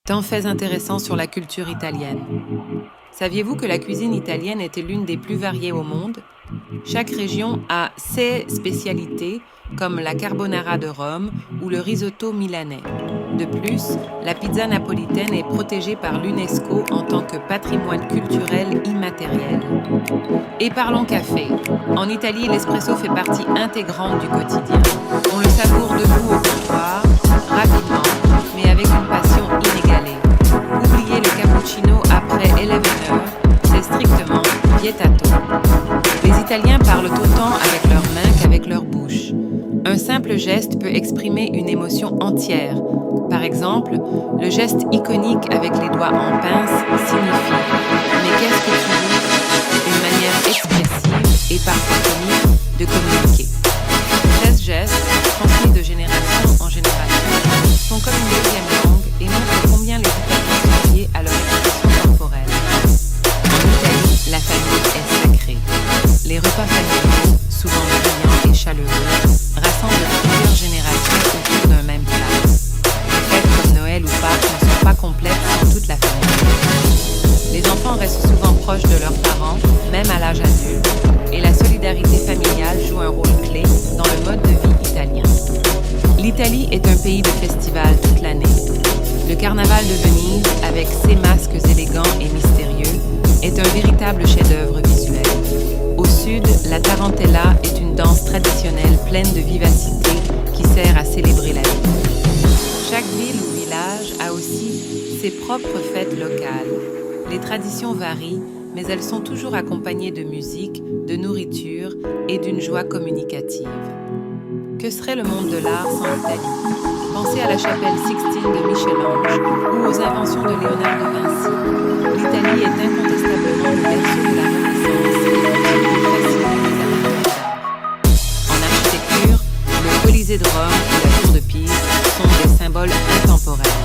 Tant faits intéressants sur la culture italienne. Saviez-vous que la cuisine italienne était l'une des plus variées au monde? Chaque région a ses spécialités, comme la carbonara de Rome ou le risotto milanais. De plus, la pizza napolitaine est protégée par l'UNESCO en tant que patrimoine culturel immatériel. Et parlons café. En Italie, l'espresso fait partie intégrante du quotidien. On le savoure debout au comptoir, rapidement, mais avec une passion inégalée. Oubliez le cappuccino après 11 heures, c'est strictement vietato. Les Italiens parlent autant avec leurs mains qu'avec leur bouche. Un simple geste peut exprimer une émotion entière. Par exemple, le geste iconique avec les doigts en pince signifie « Mais qu'est-ce que tu veux ?» Une manière expressive et parfois comique de communiquer. Ces gestes, transmis de génération en génération, sont comme une deuxième langue et montrent combien les Italiens sont liés à leur expression corporelle. En Italie, la famille est sacrée. Les repas familiaux, souvent brillants et chaleureux, rassemblent plusieurs générations autour d'un même plat. Les fêtes comme Noël ou Pâques ne sont pas complètes sans toute la famille. Les enfants restent souvent proches de leurs parents, même à l'âge adulte, et la solidarité familiale joue un rôle clé dans le mode de vie italien. L'Italie est un pays de festivals toute l'année. Le carnaval de Venise, avec ses masques élégants et mystérieux, est un véritable chef-d'œuvre visuel. Au sud, la tarantella est une danse traditionnelle pleine de vivacité qui sert à célébrer la vie. Chaque ville ou village a aussi ses propres fêtes locales. Les traditions varient, mais elles sont toujours accompagnées de musique, de nourriture et d'une joie communicative. Que serait le monde de l'art sans l'Italie? Pensez à la chapelle Sixtine de Michel-Ange ou aux inventions de Léonard de Vinci. L'Italie est incontestablement le berceau de la Renaissance et le lieu de fasciner les amateurs d'art. En architecture, le Colisée de Rome et la Tour de Pise sont des symboles intemporels.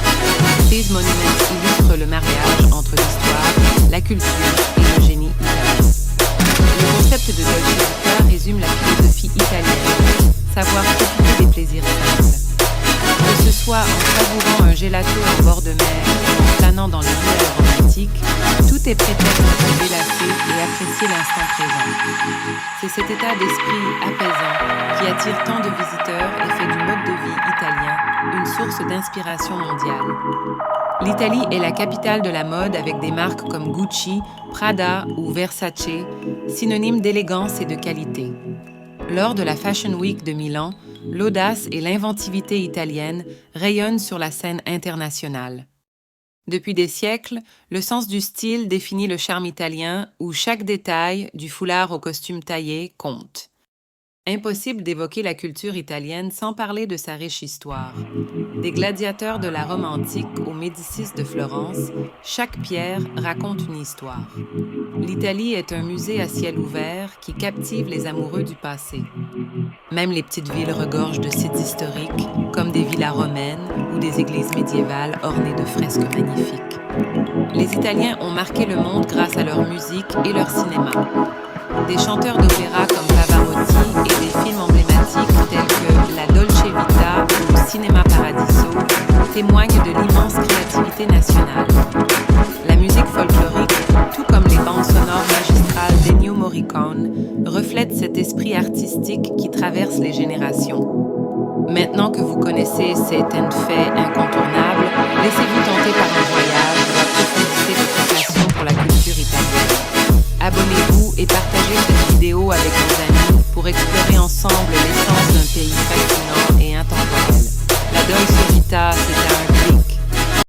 Ces monuments illustrent le mariage entre l'histoire, la culture et le génie italien. Le concept de Dolce Vita résume la philosophie italienne, savoir profiter des plaisirs simples. Que ce soit en savourant un gelato en bord de mer ou en planant dans les villes romantiques, tout est prétexte à se délasser et apprécier l'instant présent. C'est cet état d'esprit apaisant qui attire tant de visiteurs et fait du mode de vie italien une source d'inspiration mondiale. L'Italie est la capitale de la mode avec des marques comme Gucci, Prada ou Versace, synonymes d'élégance et de qualité. Lors de la Fashion Week de Milan, l'audace et l'inventivité italienne rayonnent sur la scène internationale. Depuis des siècles, le sens du style définit le charme italien où chaque détail, du foulard au costume taillé, compte. Impossible d'évoquer la culture italienne sans parler de sa riche histoire. Des gladiateurs de la Rome antique aux Médicis de Florence, chaque pierre raconte une histoire. L'Italie est un musée à ciel ouvert qui captive les amoureux du passé. Même les petites villes regorgent de sites historiques, comme des villas romaines ou des églises médiévales ornées de fresques magnifiques. Les Italiens ont marqué le monde grâce à leur musique et leur cinéma. Des chanteurs d'opéra comme Pavarotti et des films emblématiques tels que La Dolce Vita ou Cinema Paradiso témoignent de l'immense créativité nationale. La musique folklorique, tout comme les bandes sonores magistrales d'Ennio Morricone, reflète cet esprit artistique qui traverse les générations. Maintenant que vous connaissez ces faits incontournables, laissez-vous tenter par